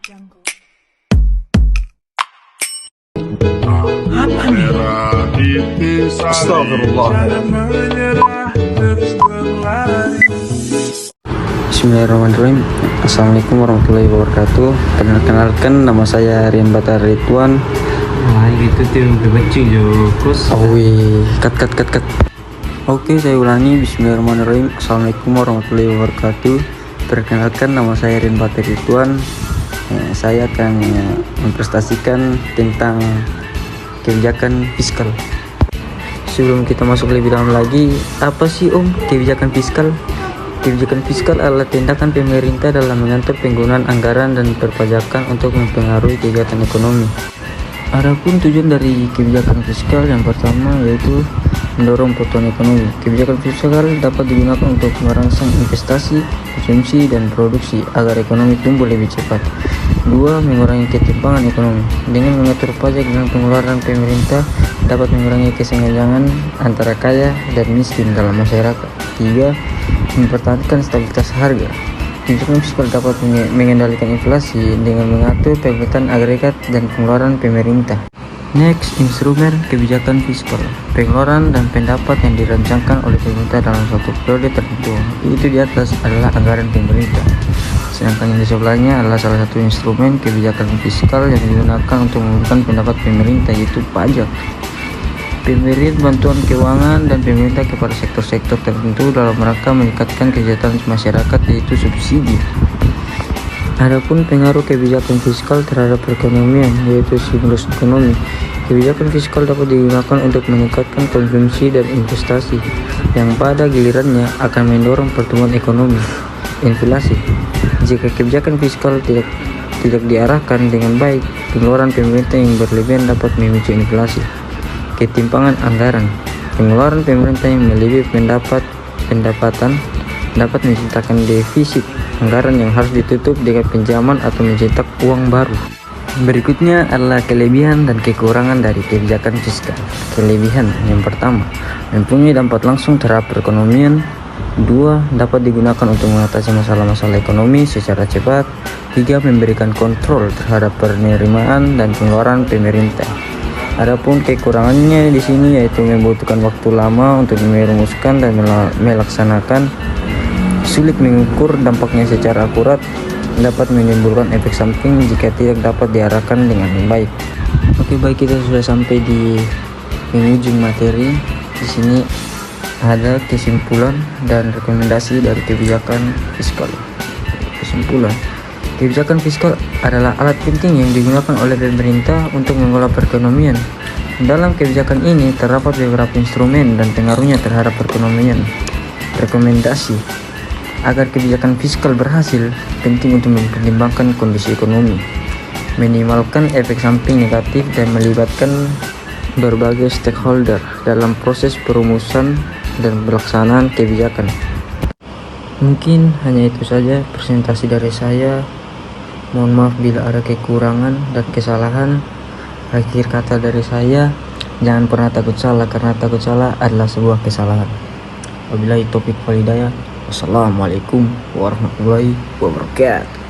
Astagfirullah. Bismillahirrahmanirrahim. Assalamualaikum warahmatullahi wabarakatuh. Perkenalkan, nama saya Rian Batar Ridwan. Nah, gitu tim kecil Jokos. Cut. Oke, saya ulangi. Bismillahirrahmanirrahim. Assalamualaikum warahmatullahi wabarakatuh. Perkenalkan, nama saya Rian Batar Ridwan. Saya akan mempresentasikan tentang kebijakan fiskal. Sebelum kita masuk lebih dalam lagi, apa sih kebijakan fiskal? Kebijakan fiskal adalah tindakan pemerintah dalam mengatur penggunaan anggaran dan perpajakan untuk mempengaruhi kegiatan ekonomi. Adapun tujuan dari kebijakan fiskal yang pertama yaitu mendorong pertumbuhan ekonomi. Kebijakan fiskal dapat digunakan untuk merangsang investasi, konsumsi, dan produksi agar ekonomi tumbuh lebih cepat. 2. Mengurangi ketimpangan ekonomi. Dengan mengatur pajak dan pengeluaran, pemerintah dapat mengurangi kesenjangan antara kaya dan miskin dalam masyarakat. 3. Mempertahankan stabilitas harga. Kebijakan fiskal dapat mengendalikan inflasi dengan mengatur pendapatan agregat dan pengeluaran pemerintah. Next, instrumen kebijakan fiskal. Pengeluaran dan pendapat yang dirancangkan oleh pemerintah dalam suatu periode tertentu. Itu di atas adalah anggaran pemerintah. Sedangkan yang di sebelahnya adalah salah satu instrumen kebijakan fiskal yang digunakan untuk memberikan pendapat pemerintah, yaitu pajak. Pemberian bantuan keuangan dan pemerintah kepada sektor-sektor tertentu dalam rangka meningkatkan kesejahteraan masyarakat, yaitu subsidi. Adapun pengaruh kebijakan fiskal terhadap perekonomian, yaitu stimulus ekonomi. Kebijakan fiskal dapat digunakan untuk meningkatkan konsumsi dan investasi, yang pada gilirannya akan mendorong pertumbuhan ekonomi. Inflasi. Jika kebijakan fiskal tidak diarahkan dengan baik, pengeluaran pemerintah yang berlebihan dapat memicu inflasi. Ketimpangan anggaran. Pengeluaran pemerintah yang melebihi pendapatan dapat menciptakan defisit anggaran yang harus ditutup dengan pinjaman atau mencetak uang baru. Berikutnya adalah kelebihan dan kekurangan dari kebijakan fiskal. Kelebihan yang pertama, mempunyai dampak langsung terhadap perekonomian. 2. Dapat digunakan untuk mengatasi masalah-masalah ekonomi secara cepat. 3. Memberikan kontrol terhadap penerimaan dan pengeluaran pemerintah. Adapun kekurangannya di sini yaitu membutuhkan waktu lama untuk merumuskan dan melaksanakan, sulit mengukur dampaknya secara akurat, dapat menimbulkan efek samping jika tidak dapat diarahkan dengan baik. Oke, baik, kita sudah sampai di penghujung materi. Di sini ada kesimpulan dan rekomendasi dari kebijakan fiskal. Kesimpulan. Kebijakan fiskal adalah alat penting yang digunakan oleh pemerintah untuk mengelola perekonomian. Dalam kebijakan ini terdapat beberapa instrumen dan pengaruhnya terhadap perekonomian. Rekomendasi. Agar kebijakan fiskal berhasil, penting untuk mempertimbangkan kondisi ekonomi, minimalkan efek samping negatif, dan melibatkan berbagai stakeholder dalam proses perumusan dan pelaksanaan kebijakan. Mungkin hanya itu saja presentasi dari saya. Mohon maaf bila ada kekurangan dan kesalahan. Akhir kata dari saya, jangan pernah takut salah, karena takut salah adalah sebuah kesalahan. Wabillahi taufiq wal hidayah. Wassalamualaikum warahmatullahi wabarakatuh.